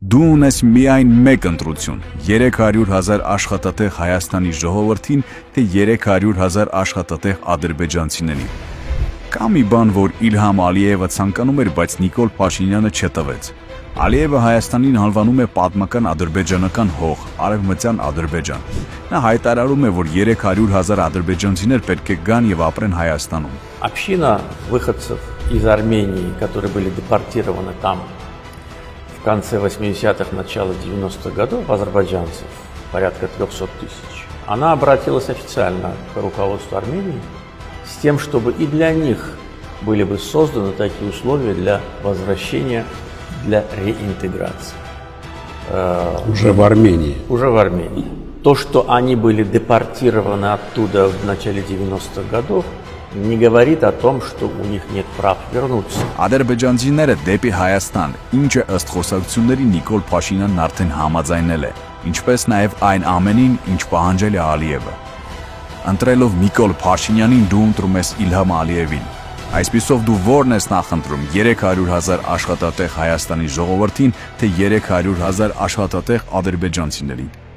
Դու ունես միայն մեկ ընտրություն՝ 300,000 աշխատատեղ Հայաստանի ժողովրդին, թե 300,000 աշխատատեղ ադրբեջանցիներին։ Կա մի բան, որ Իլհամ Ալիևը ցանկանում էր, բայց Նիկոլ Փաշինյանը չտվեց։ Ալիևը Հայաստանին անվանում է պատմական ադրբեջանական հող, Արևմտյան Ադրբեջան։ Նա հայտարարում է, որ 300,000 ադրբեջանցիներ պետք է գան եւ ապրեն Հայաստանում։ Община выходцев из Армении, которые были депортированы там в конце 80-х, начало 90-х годов, азербайджанцев, порядка 300 тысяч, она обратилась официально к руководству Армении с тем, чтобы и для них были бы созданы такие условия для возвращения, для реинтеграции. Уже в Армении? Уже в Армении. То, что они были депортированы оттуда в начале 90-х годов, не говорит о том, что у них нет прав вернуться. Ադրբեջանցիները դեպի Հայաստան, ինչը ըստ խոսակցությունների Նիկոլ Փաշինյանն արդեն համաձայնել է, ինչպես նաև այն ամենին, ինչ պահանջել է Ալիևը։ Ընտրելով Նիկոլ Փաշինյանին դու ընտրում ես Իլհամ Ալիևին։ Այսպիսով դու ո՞րն ես նախընտրում՝ 300,000 աշխատատեղ Հայաստանի ժողովրդին, թե 300,000 աշխատատեղ ադրբեջանցիներին։